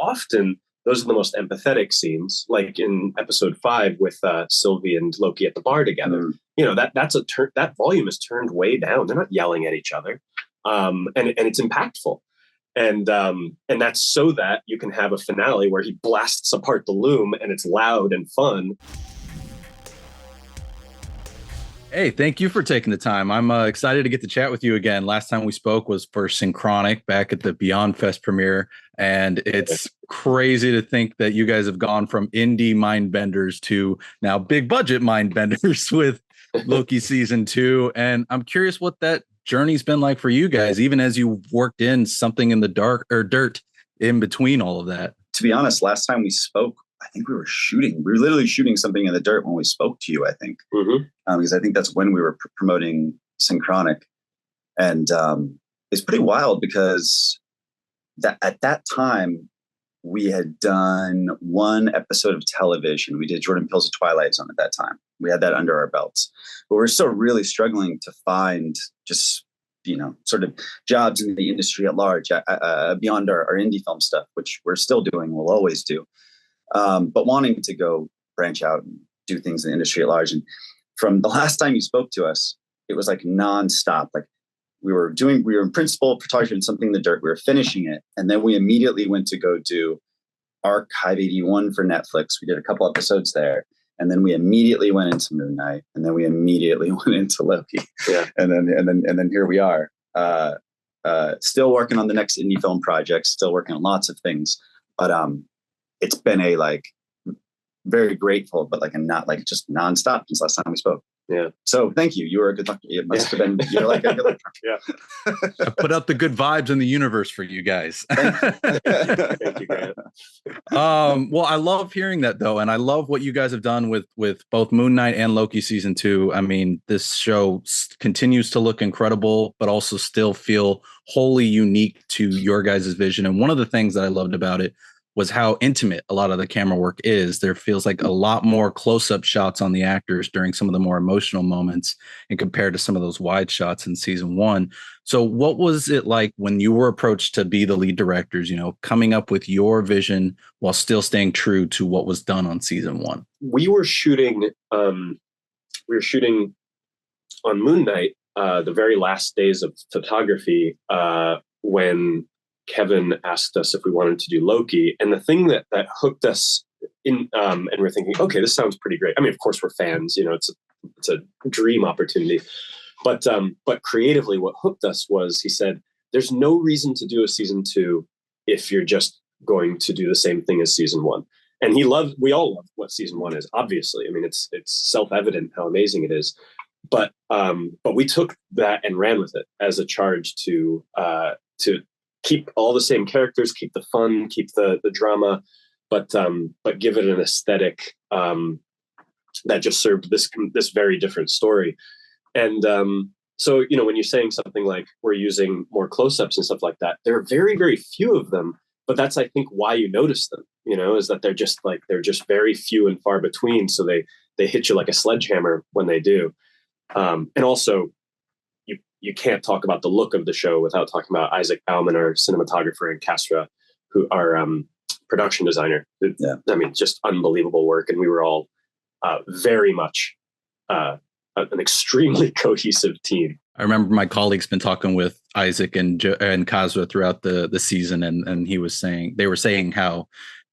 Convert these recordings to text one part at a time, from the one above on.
often those are the most empathetic scenes, like in episode 5 with Sylvie and Loki at the bar together. That volume is turned way down. They're not yelling at each other, and it's impactful. And that's so that you can have a finale where he blasts apart the loom and it's loud and fun. Hey, thank you for taking the time. I'm excited to get to chat with you again. Last time we spoke was for Synchronic back at the Beyond Fest premiere. And it's crazy to think that you guys have gone from indie mind benders to now big budget mind benders with Loki season 2. And I'm curious what that journey's been like for you guys, even as you worked in something in the dark or dirt in between all of that. To be honest, last time we spoke, I think we were literally shooting something in the dirt when we spoke to you, I think. Because I think that's when we were promoting Synchronic. And it's pretty wild because at that time, we had done one episode of television. We did Jordan Peele's Twilight Zone at that time. We had that under our belts. But we're still really struggling to find just, sort of jobs in the industry at large, beyond our indie film stuff, which we're still doing, we'll always do. But wanting to go branch out and do things in the industry at large. And from the last time you spoke to us, it was like nonstop. Like we were in principal photography and something in the dirt. We were finishing it. And then we immediately went to go do Archive 81 for Netflix. We did a couple episodes there. And then we immediately went into Moon Knight. And then we immediately went into Loki. Yeah. And then here we are. Still working on the next indie film project, still working on lots of things. But it's been very grateful, but not just nonstop since last time we spoke. Yeah. So thank you. You were a good luck. It must have been. You're like a good luck. Yeah. I put out the good vibes in the universe for you guys. Thank you, Grant. Well, I love hearing that though, and I love what you guys have done with both Moon Knight and Loki season 2. I mean, this show continues to look incredible, but also still feel wholly unique to your guys' vision. And one of the things that I loved about it was how intimate a lot of the camera work is. There feels like a lot more close-up shots on the actors during some of the more emotional moments and compared to some of those wide shots in season 1. So what was it like when you were approached to be the lead directors, coming up with your vision while still staying true to what was done on season 1? We were shooting on Moon Knight the very last days of photography when Kevin asked us if we wanted to do Loki. And the thing that hooked us in, and we're thinking, okay, this sounds pretty great. I mean, of course we're fans, it's a dream opportunity, but creatively what hooked us was he said, there's no reason to do a season 2 if you're just going to do the same thing as season 1. And we all love what season 1 is, obviously. I mean, it's self-evident how amazing it is, but we took that and ran with it as a charge to keep all the same characters, keep the fun, keep the drama, but give it an aesthetic that just served this very different story. And so when you're saying something like we're using more close-ups and stuff like that, there are very, very few of them. But that's, I think, why you notice them. Is that they're just very few and far between. So they hit you like a sledgehammer when they do. And also, you can't talk about the look of the show without talking about Isaac Bauman, our cinematographer, and Castra, who our production designer. Yeah. I mean, just unbelievable work. And we were all very much an extremely cohesive team. I remember my colleagues been talking with Isaac and Castra throughout the season, and they were saying how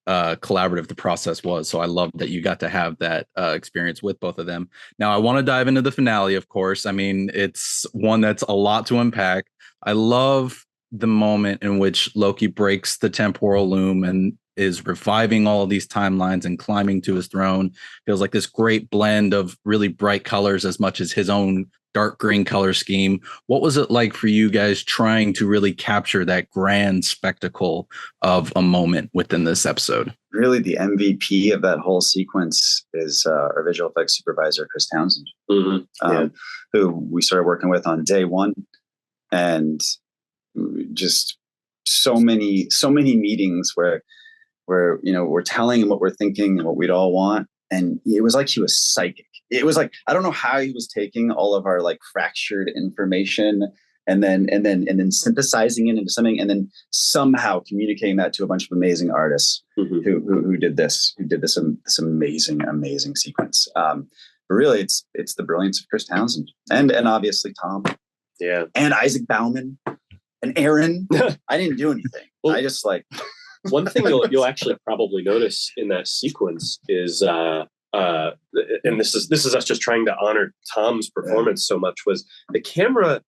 collaborative the process was. So I love that you got to have that experience with both of them. Now I want to dive into the finale, of course. I mean, it's one that's a lot to unpack. I love the moment in which Loki breaks the temporal loom and is reviving all of these timelines and climbing to his throne. Feels like this great blend of really bright colors as much as his own dark green color scheme. What was it like for you guys trying to really capture that grand spectacle of a moment within this episode? Really, the MVP of that whole sequence is our visual effects supervisor, Chris Townsend, who we started working with on day one. And just so many meetings where we're telling him what we're thinking and what we'd all want. And it was like he was psychic. It was like, I don't know how he was taking all of our like fractured information and then synthesizing it into something, and then somehow communicating that to a bunch of amazing artists who did this amazing sequence. But really, it's the brilliance of Chris Townsend and obviously Tom, and Isaac Bauman and Aaron. I didn't do anything. Well, I just like one thing you'll actually probably notice in that sequence is and this is us just trying to honor Tom's performance so much, was the camera.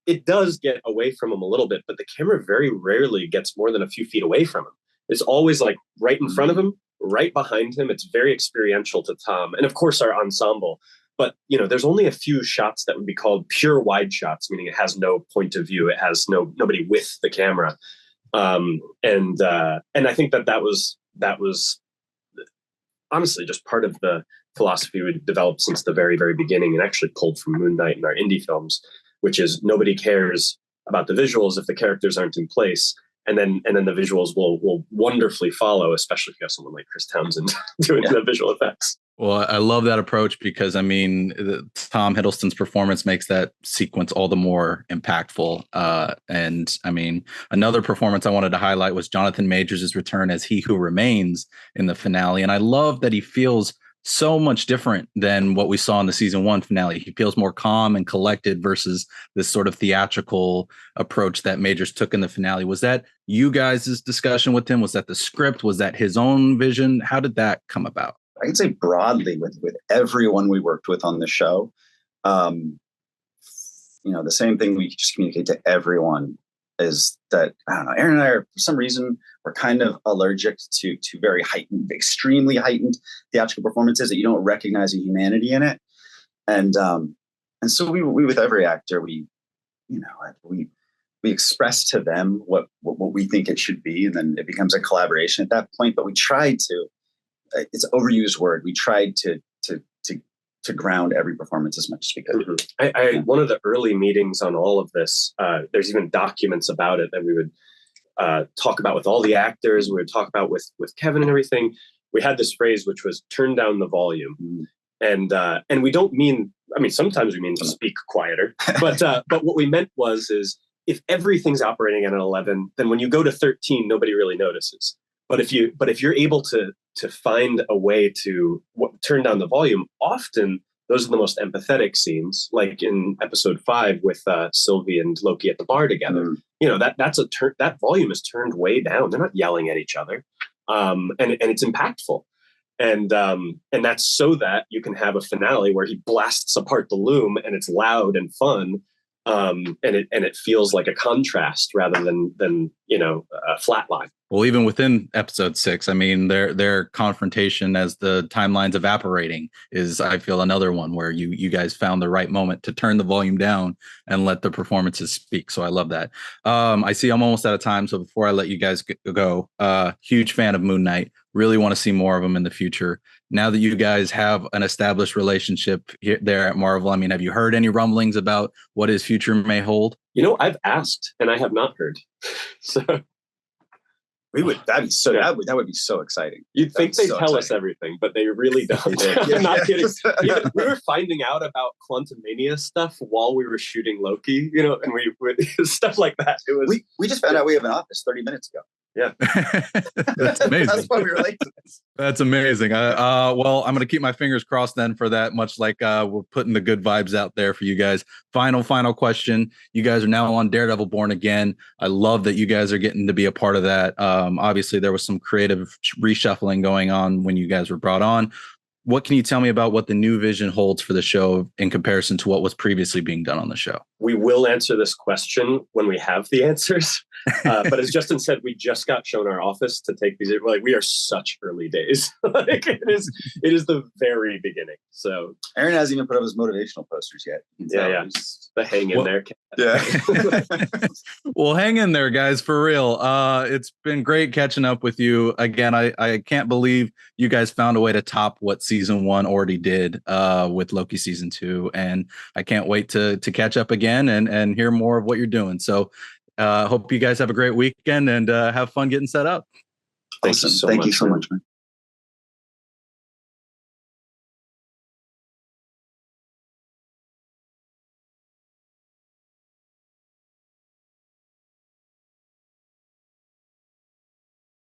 It does get away from him a little bit, but the camera very rarely gets more than a few feet away from him. It's always like right in front of him, right behind him. It's very experiential to Tom, and of course our ensemble. But there's only a few shots that would be called pure wide shots, meaning it has no point of view, it has nobody with the camera, and I think that was honestly just part of the philosophy we developed since the very, very beginning, and actually pulled from Moon Knight and our indie films, which is nobody cares about the visuals if the characters aren't in place. And then the visuals will wonderfully follow, especially if you have someone like Chris Townsend doing the visual effects. Well, I love that approach because, I mean, Tom Hiddleston's performance makes that sequence all the more impactful. And I mean, another performance I wanted to highlight was Jonathan Majors' return as He Who Remains in the finale. And I love that he feels so much different than what we saw in the season 1 finale. He feels more calm and collected versus this sort of theatrical approach that Majors took in the finale. Was that you guys' discussion with him? Was that the script? Was that his own vision? How did that come about? I can say broadly with everyone we worked with on the show, the same thing we just communicate to everyone is that, I don't know, Aaron and I are, for some reason, we're kind of allergic to very heightened, extremely heightened theatrical performances that you don't recognize a humanity in it. And so we with every actor, we express to them what we think it should be, and then it becomes a collaboration at that point. But we tried to, it's an overused word, we tried to ground every performance as much as we could. One of the early meetings on all of this, there's even documents about it that we would talk about with all the actors. We would talk about with Kevin and everything. We had this phrase, which was turn down the volume. And we don't mean, I mean, sometimes we mean to speak quieter, but what we meant is if everything's operating at an 11, then when you go to 13, nobody really notices. But if you're able to find a way to turn down the volume, often those are the most empathetic scenes, like in episode 5 with Sylvie and Loki at the bar together. That volume is turned way down. They're not yelling at each other, and it's impactful. And that's so that you can have a finale where he blasts apart the loom and it's loud and fun. And it feels like a contrast rather than a flat line. Well, even within episode 6, I mean, their confrontation as the timeline's evaporating is, I feel, another one where you guys found the right moment to turn the volume down and let the performances speak. So I love that. I see I'm almost out of time. So before I let you guys go, huge fan of Moon Knight. Really want to see more of them in the future. Now that you guys have an established relationship there at Marvel, I mean, have you heard any rumblings about what his future may hold? I've asked and I have not heard. So that would be so exciting. You'd think they'd tell us everything, but they really don't. I'm not kidding. We were finding out about Quantumania stuff while we were shooting Loki, and we stuff like that. It was we just found out we have an office 30 minutes ago. Yeah. That's amazing. That's why we were late to this. That's amazing. Well, I'm going to keep my fingers crossed then for that, much like we're putting the good vibes out there for you guys. Final question. You guys are now on Daredevil Born Again. I love that you guys are getting to be a part of that. Obviously, there was some creative reshuffling going on when you guys were brought on. What can you tell me about what the new vision holds for the show in comparison to what was previously being done on the show? We will answer this question when we have the answers. But as Justin said, we just got shown our office to take these. We are such early days. It is the very beginning. So Aaron hasn't even put up his motivational posters yet. Yeah. The hang in there. Yeah. Well, hang in there, guys, for real. It's been great catching up with you again. I can't believe you guys found a way to top what season 1 already did with Loki season 2, and I can't wait to catch up again and hear more of what you're doing. So hope you guys have a great weekend and have fun getting set up. Awesome. Thank you so much, man.